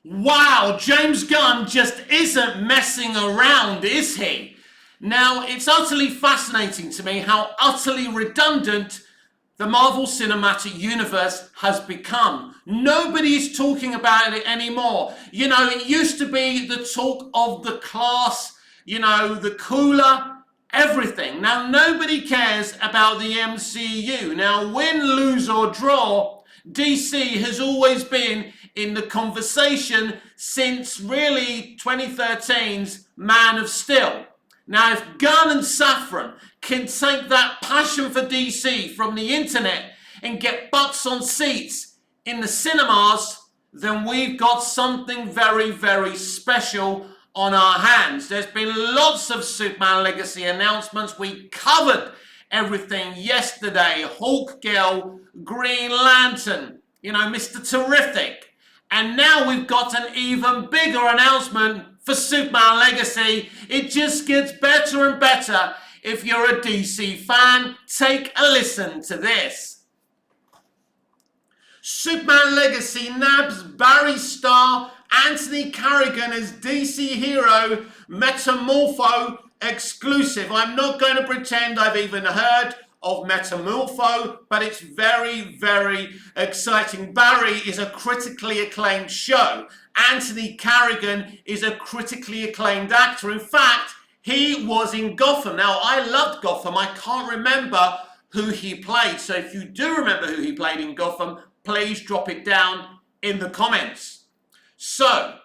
Wow, James Gunn just isn't messing around, is he? Now, it's utterly fascinating to me how utterly redundant the Marvel Cinematic Universe has become. Nobody's talking about it anymore. You know, it used to be the talk of the class, the cooler, everything. Now, nobody cares about the MCU. Now, win, lose, or draw, DC has always been in the conversation since really 2013's Man of Steel. Now, if Gunn and Safran can take that passion for DC from the internet and get butts on seats in the cinemas, then we've got something very, very special on our hands. There's been lots of Superman Legacy announcements. We covered everything yesterday. Hawk Girl, Green Lantern, Mr. Terrific. And now we've got an even bigger announcement for Superman Legacy. It just gets better and better. If you're a DC fan, take a listen to this. Superman Legacy nabs Barry star Anthony Carrigan as DC hero Metamorpho exclusive. I'm not going to pretend I've even heard of Metamorpho, but it's very, very exciting. Barry is a critically acclaimed show. Anthony Carrigan is a critically acclaimed actor. In fact, he was in Gotham. Now, I loved Gotham. I can't remember who he played. So if you do remember who he played in Gotham, please drop it down in the comments. So,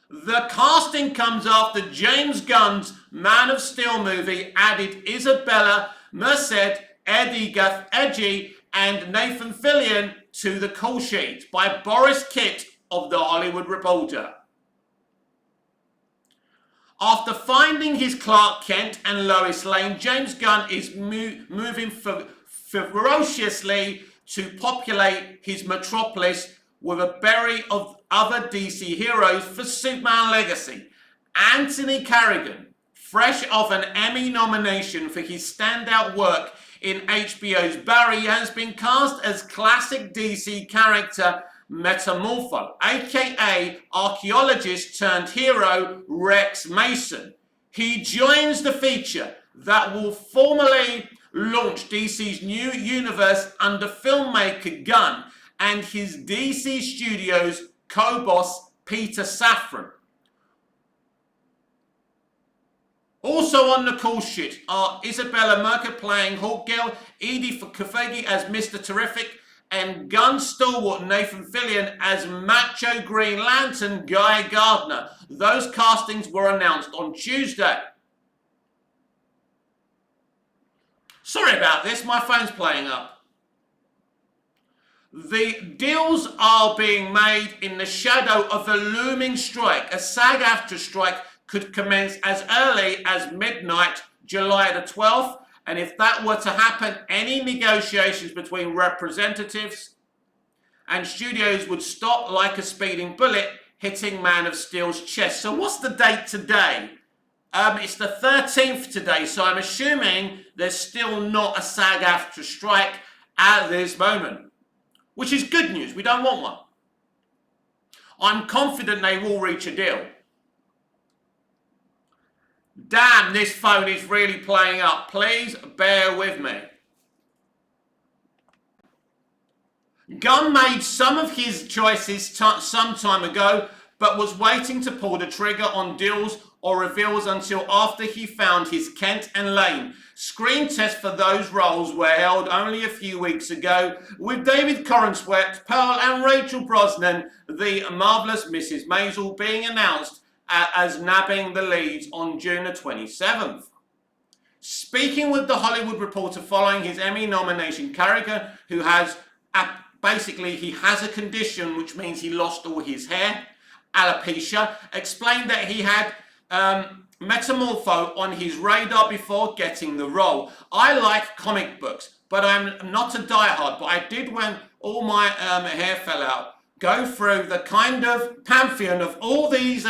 the casting comes after James Gunn's Man of Steel movie added Isabella Merced, Eddie Edgy, and Nathan Fillion to the call sheet by Boris Kitt of The Hollywood Reporter. After finding his Clark Kent and Lois Lane, James Gunn is moving ferociously to populate his metropolis with a berry of other DC heroes for Superman Legacy. Anthony Carrigan, fresh off an Emmy nomination for his standout work in HBO's Barry, has been cast as classic DC character Metamorpho, aka archaeologist turned hero Rex Mason. He joins the feature that will formally launch DC's new universe under filmmaker Gunn and his DC Studios co-boss Peter Safran. Also on the call sheet are Isabella Merced playing Hawkgirl, Edie Kafegi as Mr. Terrific, and Gunn stalwart Nathan Fillion as Macho Green Lantern Guy Gardner. Those castings were announced on Tuesday. Sorry about this, my phone's playing up. The deals are being made in the shadow of a looming strike. A SAG-AFTRA strike could commence as early as midnight, July the 12th, and if that were to happen, any negotiations between representatives and studios would stop like a speeding bullet hitting Man of Steel's chest. So what's the date today? It's the 13th today, so I'm assuming there's still not a SAG-AFTRA strike at this moment, which is good news. We don't want one. I'm confident they will reach a deal. Damn, this phone is really playing up. Please bear with me. Gunn made some of his choices some time ago, but was waiting to pull the trigger on deals or reveals until after he found his Kent and Lane. Screen tests for those roles were held only a few weeks ago, with David Corenswet, Pearl and Rachel Brosnan, the marvellous Mrs. Maisel, being announced as nabbing the leads on June the 27th. Speaking with The Hollywood Reporter following his Emmy nomination, Carrigan, who has he has a condition which means he lost all his hair, alopecia, explained that he had Metamorpho on his radar before getting the role. I like comic books, but I'm not a diehard, but I did, when all my hair fell out, go through the kind of pantheon of all these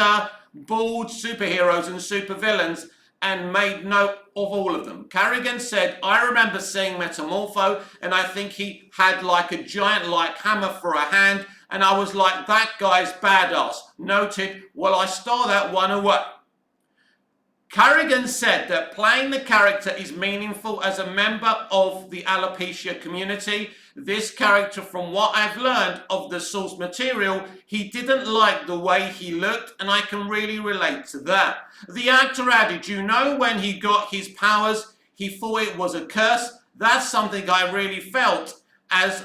bald superheroes and supervillains and made note of all of them. Carrigan said, I remember seeing Metamorpho and I think he had like a giant like hammer for a hand And I was like, that guy's badass. Noted, well, I stole that one away. Carrigan said that playing the character is meaningful as a member of the alopecia community. This character, from what I've learned of the source material, he didn't like the way he looked, and I can really relate to that. The actor added, you know, when he got his powers, he thought it was a curse. That's something I really felt, as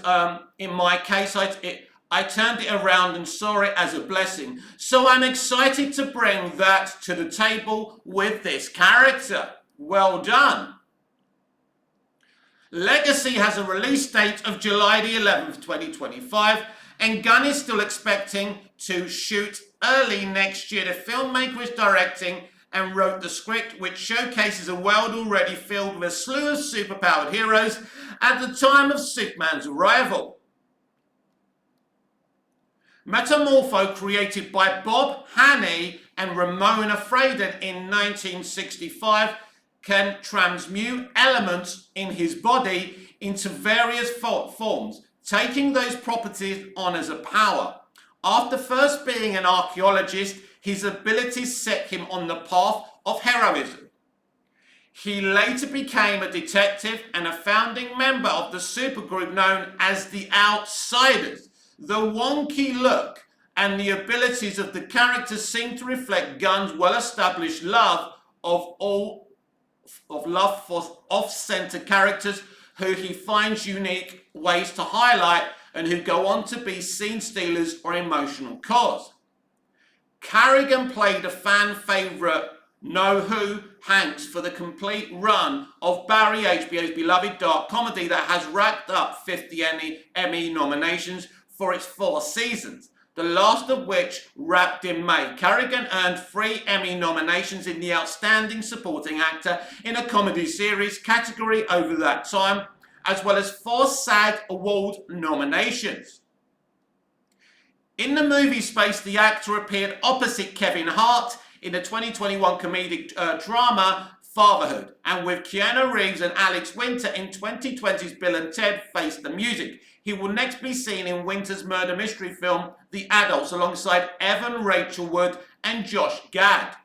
in my case, I turned it around and saw it as a blessing. So I'm excited to bring that to the table with this character. Well done. Legacy has a release date of July the 11th, 2025, and Gunn is still expecting to shoot early next year. The filmmaker is directing and wrote the script, which showcases a world already filled with a slew of superpowered heroes at the time of Superman's arrival. Metamorpho, created by Bob Haney and Ramona Fradon in 1965, can transmute elements in his body into various forms, taking those properties on as a power. After first being an archaeologist, his abilities set him on the path of heroism. He later became a detective and a founding member of the supergroup known as the Outsiders. The wonky look and the abilities of the characters seem to reflect Gunn's well-established love for off-center characters who he finds unique ways to highlight and who go on to be scene stealers or emotional cores. Carrigan played a fan favourite Know Who, Hanks, for the complete run of Barry HBO's beloved dark comedy that has racked up 50 Emmy nominations for its 4 seasons, the last of which wrapped in May. Carrigan earned 3 Emmy nominations in the Outstanding Supporting Actor in a Comedy Series category over that time, as well as 4 SAG Award nominations. In the movie space, the actor appeared opposite Kevin Hart in the 2021 comedic drama Fatherhood, and with Keanu Reeves and Alex Winter in 2020's Bill and Ted Face the Music. He will next be seen in Winter's murder mystery film The Adults alongside Evan Rachel Wood and Josh Gad.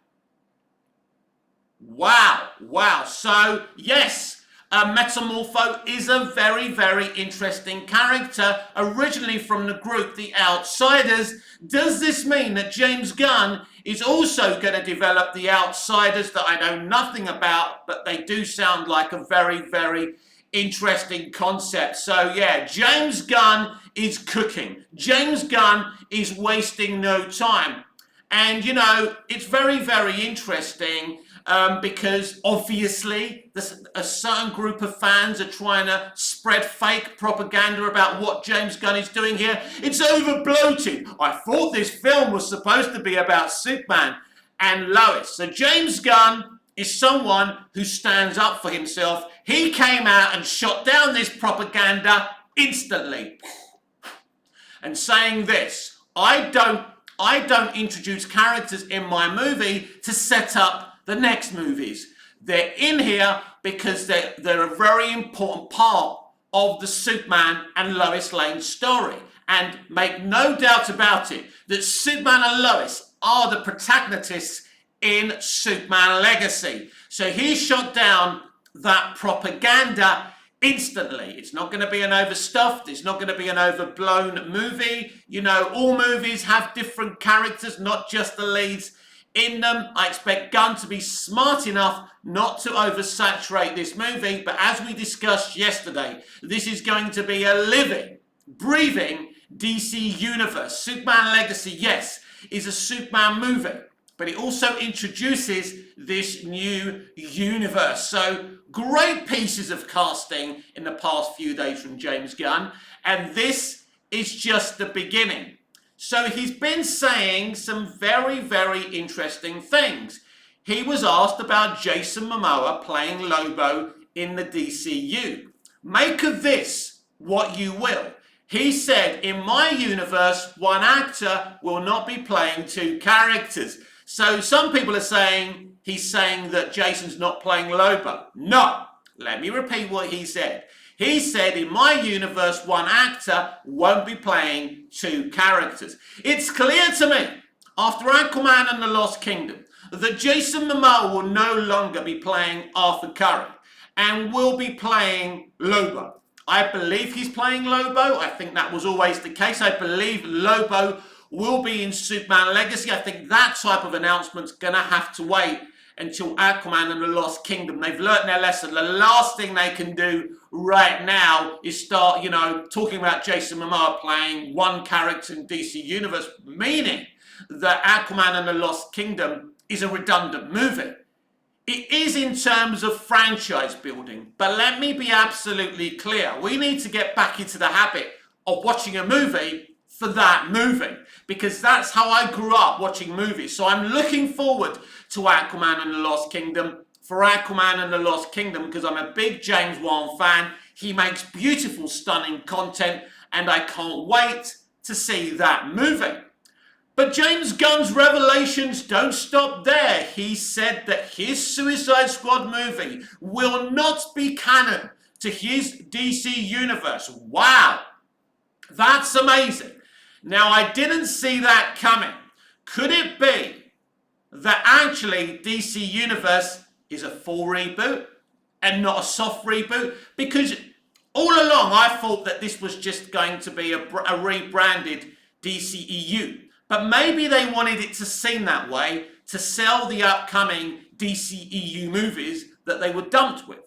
Wow. So, yes, Metamorpho is a very, very interesting character, originally from the group The Outsiders. Does this mean that James Gunn is also going to develop The Outsiders that I know nothing about, but they do sound like a very, very interesting concept? So yeah, James Gunn is cooking. James Gunn is wasting no time. And you know, it's very, very interesting because obviously a certain group of fans are trying to spread fake propaganda about what James Gunn is doing here. It's over bloated. I thought this film was supposed to be about Superman and Lois. So James Gunn is someone who stands up for himself. He came out and shot down this propaganda instantly. And saying this, I don't introduce characters in my movie to set up the next movies. They're in here because they're a very important part of the Superman and Lois Lane story. And make no doubt about it that Superman and Lois are the protagonists in Superman Legacy. So he shot down that propaganda instantly. It's not going to be an overstuffed, it's not going to be an overblown movie. You know, all movies have different characters, not just the leads in them. I expect Gunn to be smart enough not to oversaturate this movie, but as we discussed yesterday, this is going to be a living, breathing DC universe. Superman Legacy, yes, is a Superman movie, but it also introduces this new universe. So great pieces of casting in the past few days from James Gunn, and this is just the beginning. So he's been saying some very, very interesting things. He was asked about Jason Momoa playing Lobo in the DCU. Make of this what you will. He said, in my universe, one actor will not be playing 2 characters. So some people are saying he's saying that Jason's not playing Lobo. No, let me repeat what he said. He said, in my universe, one actor won't be playing two characters. It's clear to me, after Aquaman and the Lost Kingdom, that Jason Momoa will no longer be playing Arthur Curry and will be playing Lobo. I believe he's playing Lobo. I think that was always the case. I believe Lobo will be in Superman Legacy. I think that type of announcement's going to have to wait until Aquaman and the Lost Kingdom. They've learnt their lesson. The last thing they can do right now is start, talking about Jason Momoa playing one character in DC Universe, meaning that Aquaman and the Lost Kingdom is a redundant movie. It is in terms of franchise building, but let me be absolutely clear. We need to get back into the habit of watching a movie for that movie, because that's how I grew up watching movies. So I'm looking forward to Aquaman and the Lost Kingdom for Aquaman and the Lost Kingdom, because I'm a big James Wan fan. He makes beautiful, stunning content, and I can't wait to see that movie. But James Gunn's revelations don't stop there. He said that his Suicide Squad movie will not be canon to his DC universe. Wow, that's amazing. Now, I didn't see that coming. Could it be that actually DC Universe is a full reboot and not a soft reboot? Because all along I thought that this was just going to be a rebranded DCEU. But maybe they wanted it to seem that way to sell the upcoming DCEU movies that they were dumped with.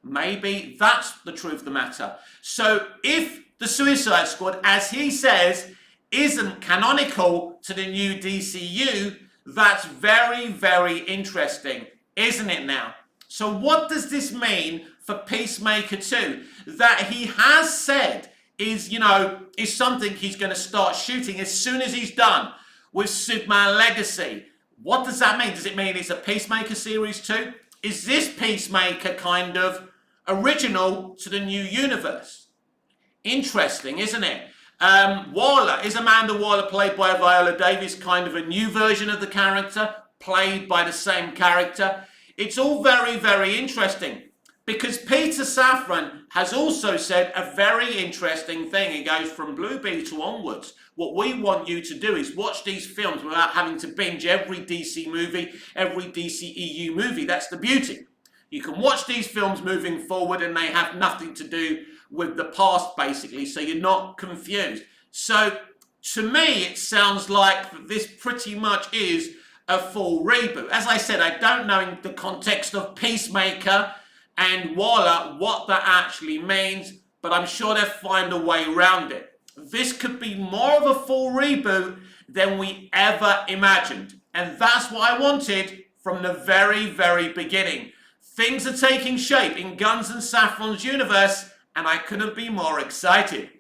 Maybe that's the truth of the matter. So if the Suicide Squad, as he says, isn't canonical to the new DCU, that's very, very interesting, isn't it now? So what does this mean for Peacemaker 2? That he has said is something he's going to start shooting as soon as he's done with Superman Legacy. What does that mean? Does it mean it's a Peacemaker Series 2? Is this Peacemaker kind of original to the new universe? Interesting, isn't it? Waller, is Amanda Waller, played by Viola Davis, kind of a new version of the character, played by the same character? It's all very, very interesting, because Peter Safran has also said a very interesting thing. He goes, from Blue Beetle onwards, what we want you to do is watch these films without having to binge every DC movie, every DCEU movie. That's the beauty. You can watch these films moving forward and they have nothing to do with the past, basically, so you're not confused. So to me, it sounds like this pretty much is a full reboot. As I said, I don't know in the context of Peacemaker and Waller what that actually means, but I'm sure they'll find a way around it. This could be more of a full reboot than we ever imagined, and that's what I wanted from the very, very beginning. Things are taking shape in Gunn's and Safran's universe, and I couldn't be more excited.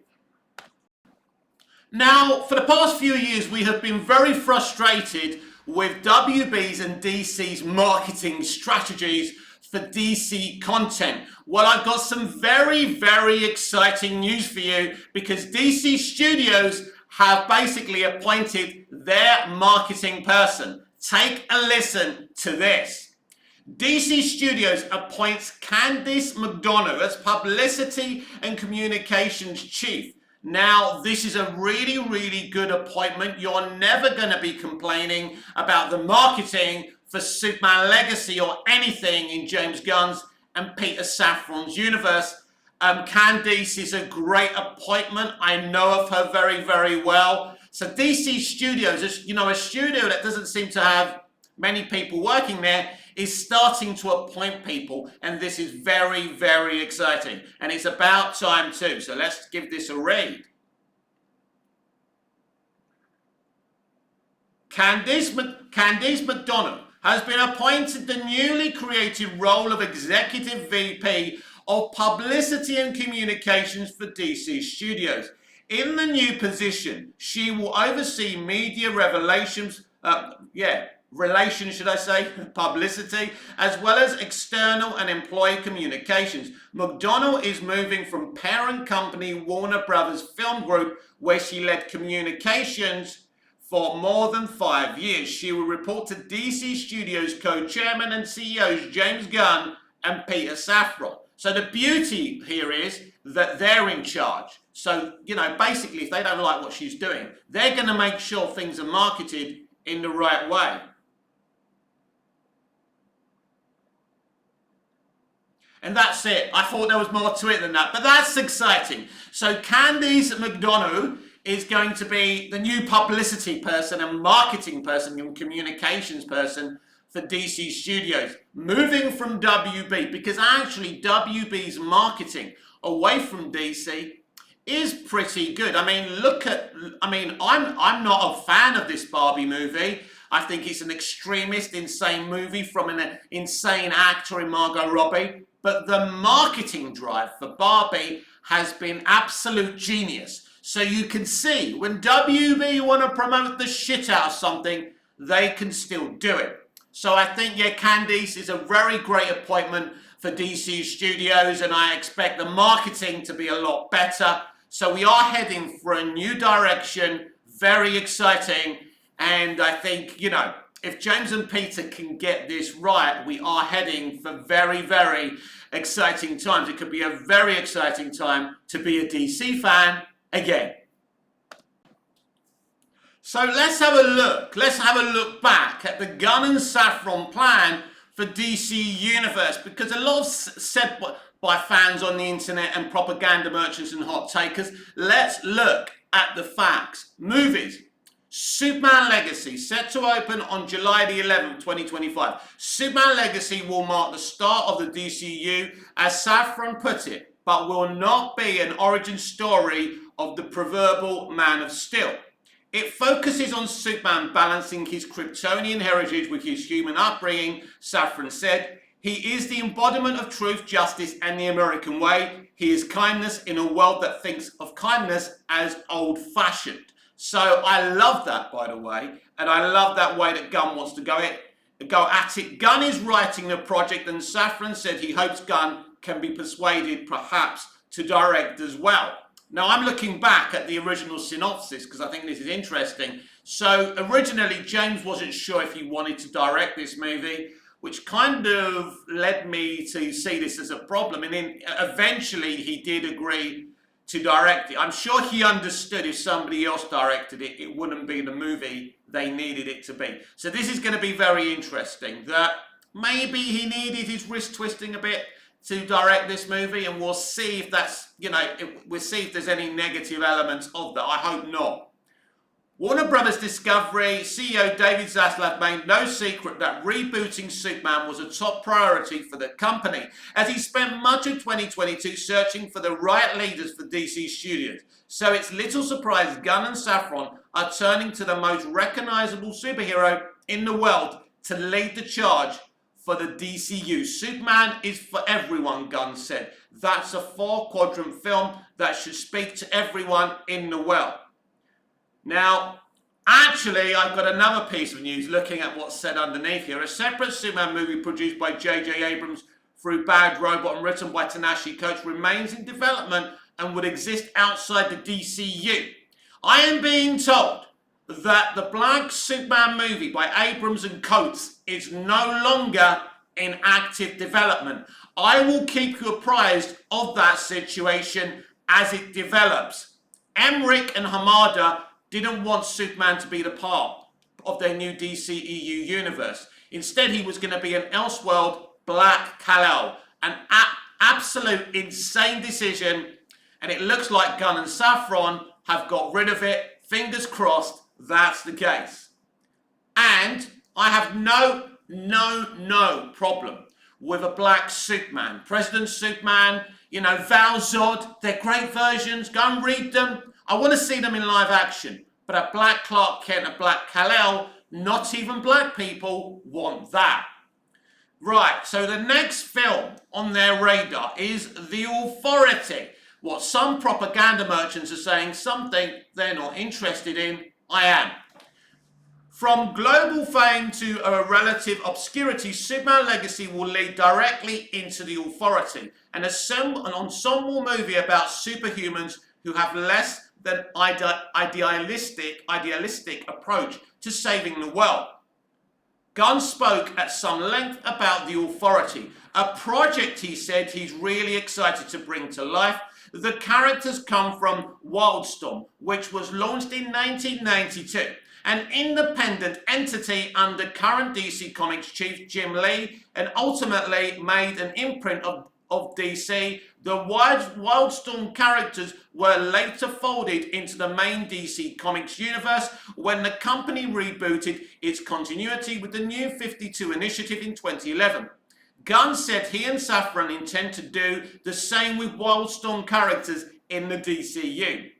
Now, for the past few years, we have been very frustrated with WB's and DC's marketing strategies for DC content. Well, I've got some very, very exciting news for you, because DC Studios have basically appointed their marketing person. Take a listen to this. DC Studios appoints Candice McDonough as Publicity and Communications Chief. Now, this is a really, really good appointment. You're never going to be complaining about the marketing for Superman Legacy or anything in James Gunn's and Peter Safran's universe. Candice is a great appointment. I know of her very, very well. So DC Studios, a studio that doesn't seem to have many people working there, is starting to appoint people, and this is very, very exciting. And it's about time too, so let's give this a read. Candice McDonough has been appointed the newly created role of Executive VP of Publicity and Communications for DC Studios. In the new position, she will oversee media publicity, as well as external and employee communications. McDonough is moving from parent company Warner Brothers Film Group, where she led communications for more than 5 years. She will report to DC Studios co-chairman and CEOs James Gunn and Peter Safran. So the beauty here is that they're in charge. So, you know, basically, if they don't like what she's doing, they're going to make sure things are marketed in the right way. And that's it. I thought there was more to it than that, but that's exciting. So Candice McDonough is going to be the new publicity person and marketing person and communications person for DC Studios, moving from WB, because actually WB's marketing away from DC is pretty good. I mean, I'm not a fan of this Barbie movie. I think it's an extremist, insane movie from an insane actor in Margot Robbie. But the marketing drive for Barbie has been absolute genius. So you can see when WB want to promote the shit out of something, they can still do it. So I think, yeah, Candice is a very great appointment for DC Studios, and I expect the marketing to be a lot better. So we are heading for a new direction, very exciting, and I think, you know, if James and Peter can get this right, we are heading for very, very exciting times. It could be a very exciting time to be a DC fan again. So let's have a look. Let's have a look back at the Gunn and Safran plan for DC Universe, because a lot said by fans on the internet and propaganda merchants and hot takers. Let's look at the facts. Movies. Superman Legacy, set to open on July the 11th, 2025. Superman Legacy will mark the start of the DCU, as Safran put it, but will not be an origin story of the proverbial Man of Steel. It focuses on Superman balancing his Kryptonian heritage with his human upbringing, Safran said. He is the embodiment of truth, justice, and the American way. He is kindness in a world that thinks of kindness as old-fashioned. So I love that, by the way, and I love that way that Gunn wants to go at it. Gunn is writing the project, and Safran said he hopes Gunn can be persuaded, perhaps, to direct as well. Now, I'm looking back at the original synopsis because I think this is interesting. So originally, James wasn't sure if he wanted to direct this movie, which kind of led me to see this as a problem. And then eventually, he did agree to direct it. I'm sure he understood if somebody else directed it, it wouldn't be the movie they needed it to be. So this is going to be very interesting, that maybe he needed his wrist twisting a bit to direct this movie, and we'll see if that's, you know, we'll see if there's any negative elements of that. I hope not. Warner Brothers Discovery CEO David Zaslav made no secret that rebooting Superman was a top priority for the company, as he spent much of 2022 searching for the right leaders for DC Studios. So it's little surprise Gunn and Safran are turning to the most recognizable superhero in the world to lead the charge for the DCU. Superman is for everyone, Gunn said. That's a 4-quadrant film that should speak to everyone in the world. Now, actually, I've got another piece of news looking at what's said underneath here. A separate Superman movie produced by J.J. Abrams through Bad Robot and written by Ta-Nehisi Coates remains in development and would exist outside the DCU. I am being told that the Black Superman movie by Abrams and Coates is no longer in active development. I will keep you apprised of that situation as it develops. Emmerich and Hamada didn't want Superman to be the part of their new DCEU universe. Instead, he was going to be an Elseworld Black Kal-El. An absolute insane decision, and it looks like Gunn and Safran have got rid of it. Fingers crossed that's the case. And I have no problem with a black Superman. President Superman, you know, Val Zod, they're great versions. Go and read them. I want to see them in live action. But a black Clark Kent, a black Kal-El, not even black people want that. Right, so the next film on their radar is The Authority. What some propaganda merchants are saying, something they're not interested in, I am. From global fame to a relative obscurity, Superman Legacy will lead directly into The Authority, an ensemble movie about superhumans who have less than idealistic approach to saving the world. Gunn spoke at some length about The Authority, a project he said he's really excited to bring to life. The characters come from Wildstorm, which was launched in 1992, an independent entity under current DC Comics chief Jim Lee, and ultimately made an imprint of DC. The Wildstorm characters were later folded into the main DC Comics universe when the company rebooted its continuity with the New 52 initiative in 2011. Gunn said he and Safran intend to do the same with Wildstorm characters in the DCU.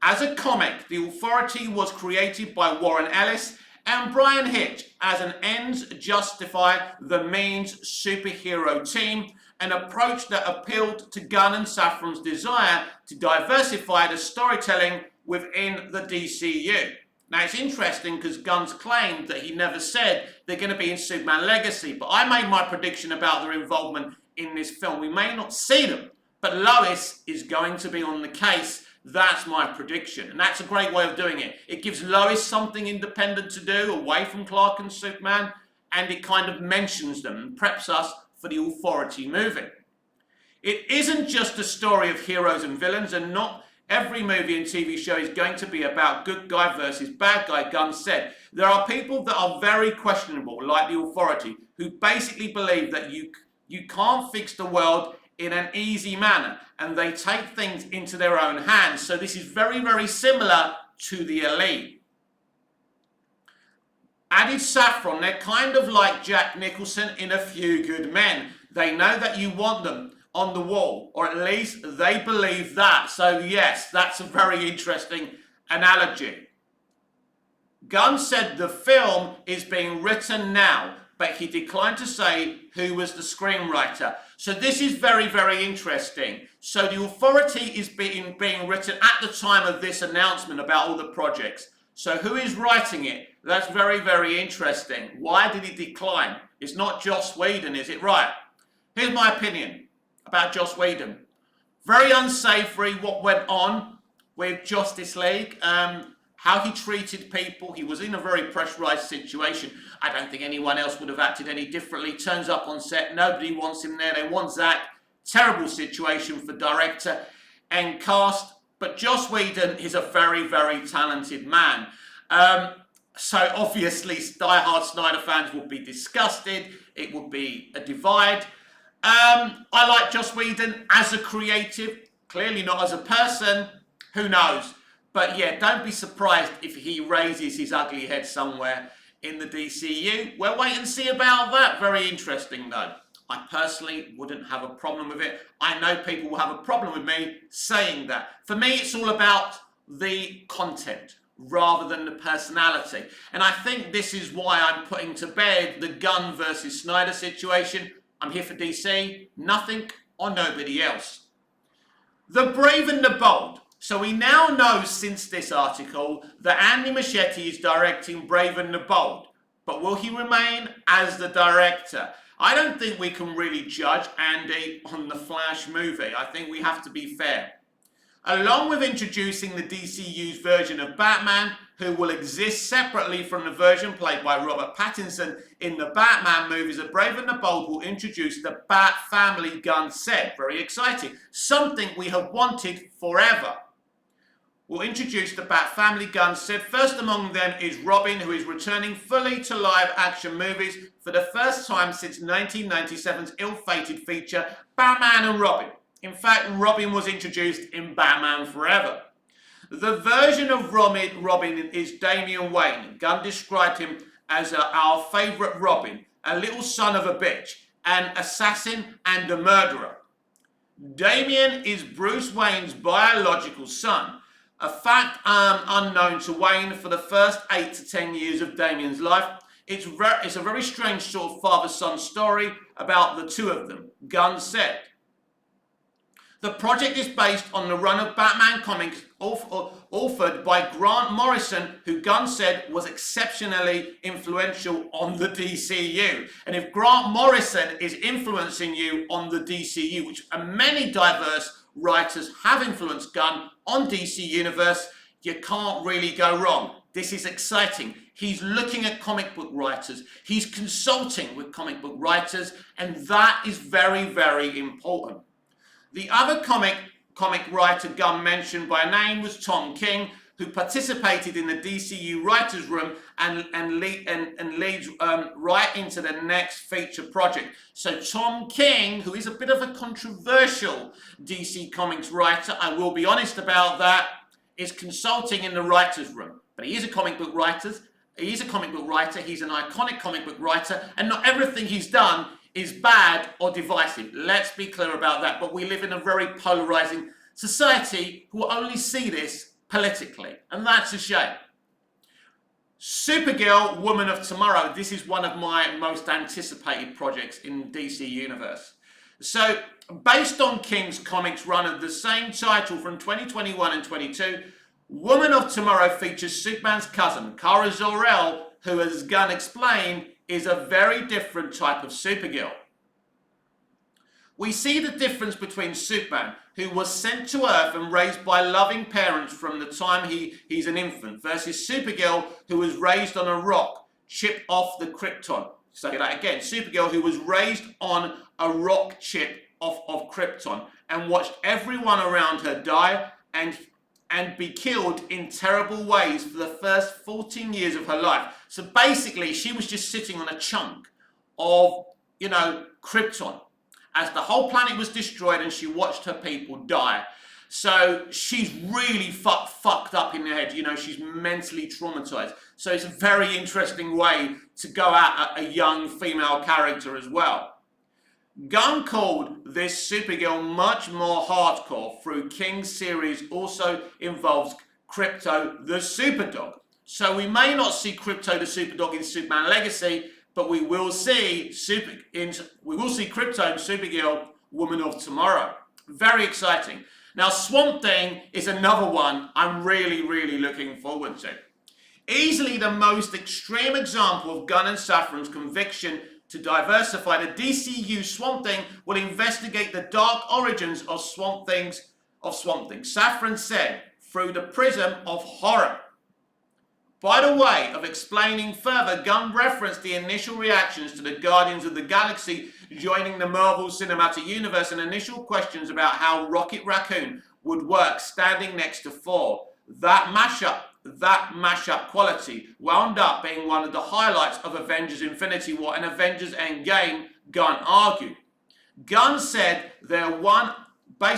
As a comic, The Authority was created by Warren Ellis and Brian Hitch as an ends justify the means superhero team, an approach that appealed to Gunn and Safran's desire to diversify the storytelling within the DCU. Now it's interesting because Gunn's claimed that he never said they're going to be in Superman Legacy, but I made my prediction about their involvement in this film. We may not see them, but Lois is going to be on the case. That's my prediction, and that's a great way of doing it. It gives Lois something independent to do away from Clark and Superman, and it kind of mentions them and preps us for the Authority movie. It isn't just a story of heroes and villains, and not every movie and TV show is going to be about good guy versus bad guy, Gunn said. There are people that are very questionable, like the Authority, who basically believe that you can't fix the world in an easy manner, and they take things into their own hands. So this is very, very similar to the Elite. Added Safran, they're kind of like Jack Nicholson in A Few Good Men. They know that you want them on the wall, or at least they believe that. So yes, that's a very interesting analogy. Gunn said the film is being written now, but he declined to say who was the screenwriter. So this is very, very interesting. So the Authority is being written at the time of this announcement about all the projects. So who is writing it? That's very, very interesting. Why did he decline? It's not Joss Whedon, is it? Right. Here's my opinion about Joss Whedon. Very unsavory what went on with Justice League. How he treated people. He was in a very pressurized situation. I don't think anyone else would have acted any differently. Turns up on set, nobody wants him there. They want Zach. Terrible situation for director and cast. But Joss Whedon is a very, very talented man. So obviously, diehard Snyder fans would be disgusted. It would be a divide. I like Joss Whedon as a creative. Clearly not as a person. Who knows? But yeah, don't be surprised if he raises his ugly head somewhere in the DCU. We'll wait and see about that. Very interesting though. I personally wouldn't have a problem with it. I know people will have a problem with me saying that. For me, it's all about the content rather than the personality. And I think this is why I'm putting to bed the Gunn versus Snyder situation. I'm here for DC, nothing or nobody else. The Brave and the Bold. So we now know since this article that Andy Muschietti is directing Brave and the Bold. But will he remain as the director? I don't think we can really judge Andy on the Flash movie. I think we have to be fair. Along with introducing the DCU's version of Batman, who will exist separately from the version played by Robert Pattinson in the Batman movies, The Brave and the Bold will introduce the Bat family, Gunn said. Very exciting. Something we have wanted forever. Will introduce the Bat family, Gunn said. First among them is Robin, who is returning fully to live action movies for the first time since 1997's ill-fated feature, Batman and Robin. In fact, Robin was introduced in Batman Forever. The version of Robin is Damian Wayne. Gunn described him as our favourite Robin, a little son of a bitch, an assassin and a murderer. Damian is Bruce Wayne's biological son, a fact unknown to Wayne for the first 8 to 10 years of Damian's life. It's a very strange sort of father-son story about the two of them, Gunn said. The project is based on the run of Batman comics authored by Grant Morrison, who Gunn said was exceptionally influential on the DCU. And if Grant Morrison is influencing you on the DCU, which many diverse writers have influenced Gunn on DC Universe, you can't really go wrong. This is exciting. He's looking at comic book writers. He's consulting with comic book writers, and that is very, very important. The other comic comic writer Gunn mentioned by name was Tom King, who participated in the DCU writers' room and leads right into the next feature project. So Tom King, who is a bit of a controversial DC Comics writer, I will be honest about that, is consulting in the writers' room. But he is a comic book writer. He's an iconic comic book writer, and not everything he's done is bad or divisive. Let's be clear about that. But we live in a very polarizing society who only see this politically, and that's a shame. Supergirl, Woman of Tomorrow. This is one of my most anticipated projects in DC Universe. So, based on King's comics run of the same title from 2021 and 22, Woman of Tomorrow features Superman's cousin, Kara Zor-El, who, as Gunn explained, is a very different type of Supergirl. We see the difference between Superman, who was sent to Earth and raised by loving parents from the time he's an infant, versus Supergirl, who was raised on a rock, chip off the Krypton. Say that again. Supergirl, who was raised on a rock chip off of Krypton and watched everyone around her die and be killed in terrible ways for the first 14 years of her life. So basically, she was just sitting on a chunk of, Krypton, as the whole planet was destroyed and she watched her people die. So she's really fucked up in the head. She's mentally traumatized. So it's a very interesting way to go at a young female character as well. Gunn called this Supergirl much more hardcore through King's series also involves Krypto the Superdog. So we may not see Krypto the Superdog in Superman Legacy, but we will see Krypto and Supergirl, Woman of Tomorrow. Very exciting. Now, Swamp Thing is another one I'm really, really looking forward to. Easily the most extreme example of Gunn and Safran's conviction to diversify the DCU, Swamp Thing will investigate the dark origins of Swamp Thing. Safran said, through the prism of horror. By the way of explaining further, Gunn referenced the initial reactions to the Guardians of the Galaxy joining the Marvel Cinematic Universe and initial questions about how Rocket Raccoon would work standing next to Thor. That mashup quality wound up being one of the highlights of Avengers Infinity War and Avengers Endgame, Gunn argued. Gunn said they're one-upping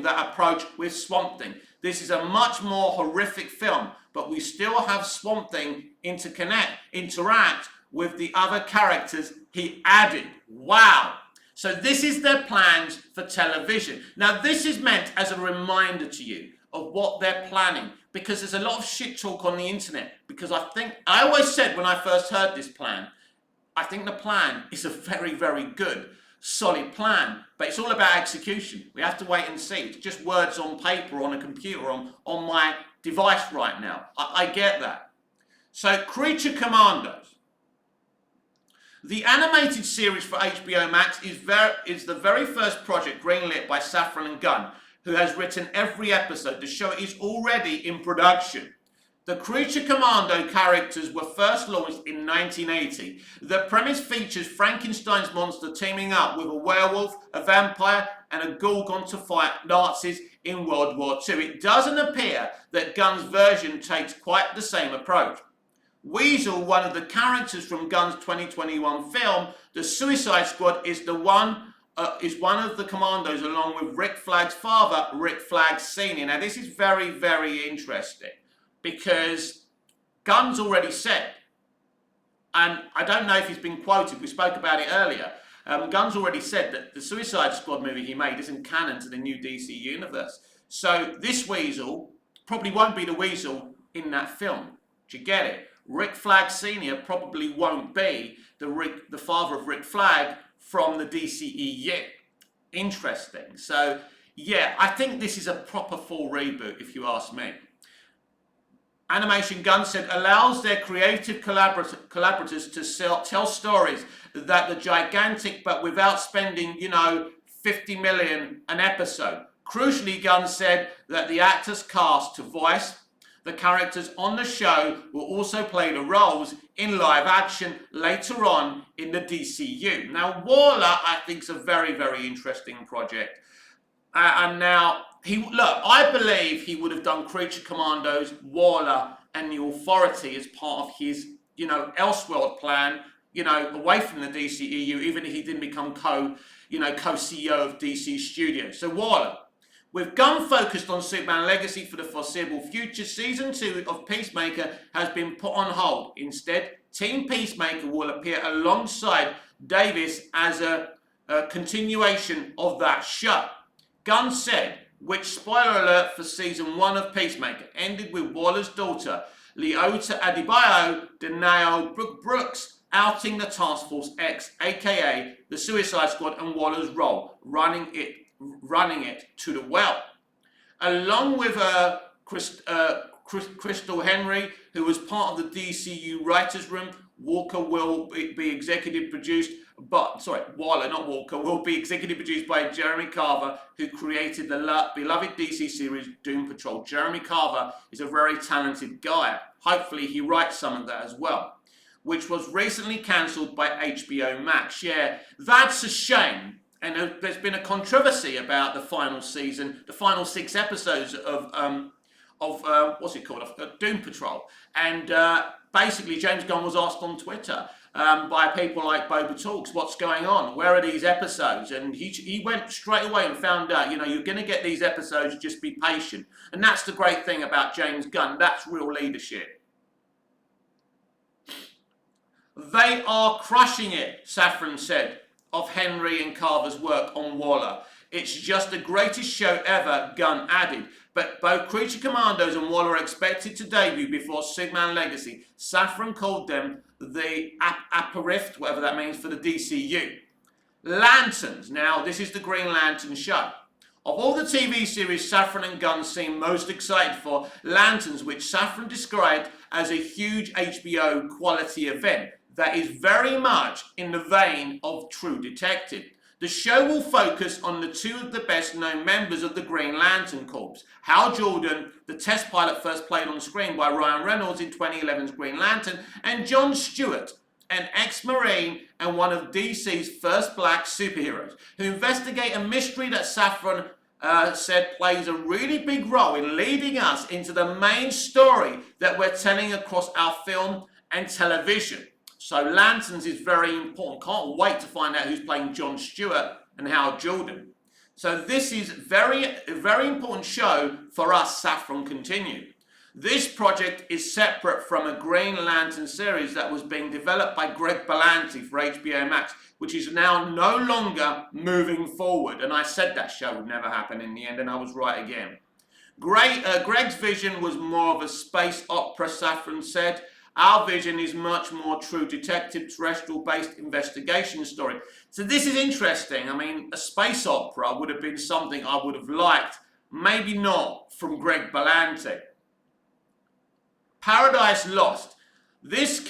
that approach with Swamp Thing. This is a much more horrific film, but we still have Swamp Thing interact with the other characters, he added. Wow. So this is their plans for television. Now this is meant as a reminder to you of what they're planning, because there's a lot of shit talk on the internet, because I always said when I first heard this plan, I think the plan is a very, very good, solid plan, but it's all about execution. We have to wait and see. It's just words on paper, on a computer, on my device right now. I get that. So, Creature Commandos. The animated series for HBO Max is the very first project greenlit by Safran and Gunn, who has written every episode. The show is already in production. The Creature Commando characters were first launched in 1980. The premise features Frankenstein's monster teaming up with a werewolf, a vampire, and a Gorgon to fight Nazis in World War II. It doesn't appear that Gunn's version takes quite the same approach. Weasel, one of the characters from Gunn's 2021 film, The Suicide Squad, is one of the commandos along with Rick Flag's father, Rick Flag Sr. Now this is very, very interesting because Gunn's already said, and I don't know if he's been quoted, we spoke about it earlier, Gunn's already said that the Suicide Squad movie he made isn't canon to the new DC universe. So this Weasel probably won't be the Weasel in that film. Do you get it? Rick Flag Sr. probably won't be the father of Rick Flag from the DCEU. Interesting. So, yeah, I think this is a proper full reboot, if you ask me. Animation Gunn said allows their creative collaborators to tell stories that the gigantic, but without spending, 50 million an episode. Crucially, Gunn said that the actors cast to voice the characters on the show will also play the roles in live action later on in the DCU. Now, Waller, I think, is a very, very interesting project. And now, I believe he would have done Creature Commandos, Waller, and the Authority as part of his, Elseworld plan, away from the DCEU, even if he didn't become co-CEO of DC Studios. So Waller. With Gunn focused on Superman Legacy for the foreseeable future, Season 2 of Peacemaker has been put on hold. Instead, Team Peacemaker will appear alongside Davis as a continuation of that show. Gunn said, which, spoiler alert for Season 1 of Peacemaker, ended with Waller's daughter, Leota Adebayo Denao Brooks, outing the Task Force X, aka the Suicide Squad, and Waller's role, running it to the well. Along with Crystal Henry, who was part of the DCU writers' room, Waller, will be executive produced by Jeremy Carver, who created the beloved DC series Doom Patrol. Jeremy Carver is a very talented guy. Hopefully he writes some of that as well, which was recently cancelled by HBO Max. Yeah, that's a shame. And there's been a controversy about the final season, the final 6 episodes of Doom Patrol. And basically, James Gunn was asked on Twitter by people like Boba Talks, what's going on? Where are these episodes? And he went straight away and found out, you're going to get these episodes, just be patient. And that's the great thing about James Gunn. That's real leadership. They are crushing it, Safran said of Henry and Carver's work on Waller. It's just the greatest show ever, Gunn added. But both Creature Commandos and Waller are expected to debut before Superman Legacy. Safran called them the aperitif, whatever that means, for the DCU. Lanterns. Now, this is the Green Lantern show. Of all the TV series Safran and Gunn seem most excited for, Lanterns, which Safran described as a huge HBO quality event that is very much in the vein of True Detective. The show will focus on the 2 of the best known members of the Green Lantern Corps. Hal Jordan, the test pilot first played on screen by Ryan Reynolds in 2011's Green Lantern, and John Stewart, an ex-Marine and one of DC's first black superheroes, who investigate a mystery that Safran said plays a really big role in leading us into the main story that we're telling across our film and television. So Lanterns is very important. Can't wait to find out who's playing John Stewart and Hal Jordan. So this is a very important show for us, Safran continued. This project is separate from a Green Lantern series that was being developed by Greg Berlanti for HBO Max, which is now no longer moving forward. And I said that show would never happen in the end, and I was right again. Greg's vision was more of a space opera, Safran said. Our vision is much more True Detective, terrestrial-based investigation story. So this is interesting. I mean, a space opera would have been something I would have liked. Maybe not from Greg Berlanti. Paradise Lost. This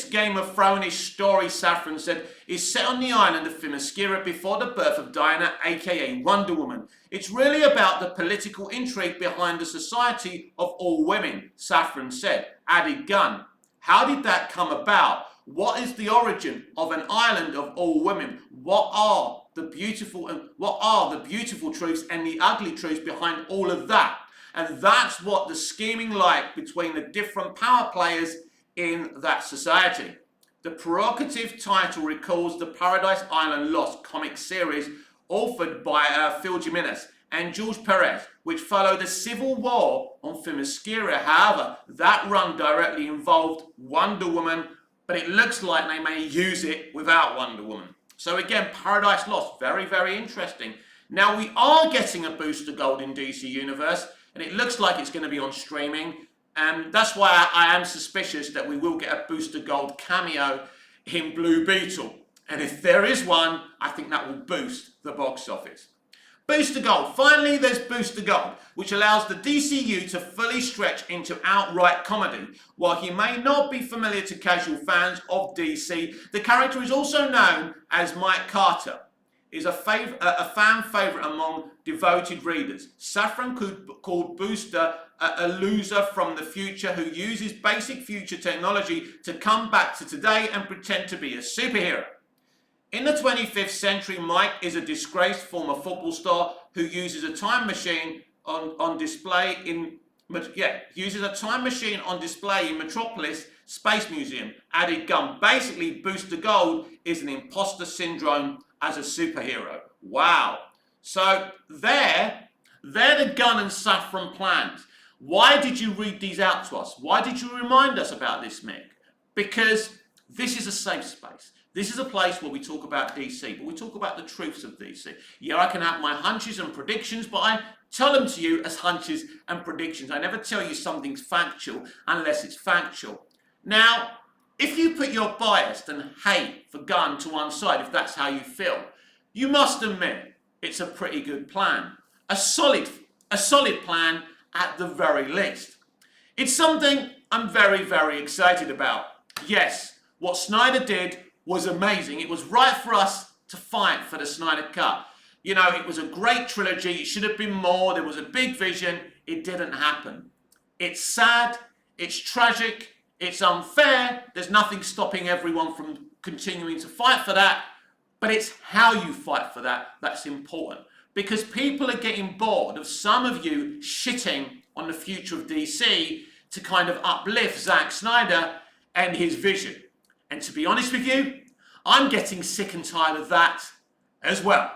Game of Thrones-ish story, Safran said, is set on the island of Themyscira before the birth of Diana, aka Wonder Woman. It's really about the political intrigue behind the society of all women, Safran said. Added Gunn. How did that come about? What is the origin of an island of all women? What are the beautiful truths and the ugly truths behind all of that? And that's what the scheming like between the different power players in that society. The provocative title recalls the Paradise Island Lost comic series authored by Phil Jimenez and George Perez, which followed a civil war on Themyscira. However, that run directly involved Wonder Woman, but it looks like they may use it without Wonder Woman. So again, Paradise Lost, very, very interesting. Now we are getting a Booster Gold in DC Universe, and it looks like it's going to be on streaming. And that's why I am suspicious that we will get a Booster Gold cameo in Blue Beetle. And if there is one, I think that will boost the box office. Booster Gold. Finally, there's Booster Gold, which allows the DCU to fully stretch into outright comedy. While he may not be familiar to casual fans of DC, the character is also known as Mike Carter. Is a fan favourite among devoted readers. Safran called Booster a loser from the future who uses basic future technology to come back to today and pretend to be a superhero. In the 25th century, Mike is a disgraced former football star who uses a time machine on display in uses a time machine on display in Metropolis Space Museum. Added gun. Basically, Booster Gold is an imposter syndrome as a superhero. Wow. So they're the Gunn and Saffron plans. Why did you read these out to us? Why did you remind us about this, Mick? Because this is a safe space. This is a place where we talk about DC, but we talk about the truths of DC. Yeah, I can have my hunches and predictions, but I tell them to you as hunches and predictions. I never tell you something's factual unless it's factual. Now, if you put your bias and hate for Gunn to one side, if that's how you feel, you must admit it's a pretty good plan. A solid plan at the very least. It's something I'm very, very excited about. Yes, what Snyder did was amazing. It was right for us to fight for the Snyder Cut. You know, it was a great trilogy. It should have been more. There was a big vision. It didn't happen. It's sad. It's tragic. It's unfair. There's nothing stopping everyone from continuing to fight for that. But it's how you fight for that that's important. Because people are getting bored of some of you shitting on the future of DC to kind of uplift Zack Snyder and his vision. And to be honest with you, I'm getting sick and tired of that as well.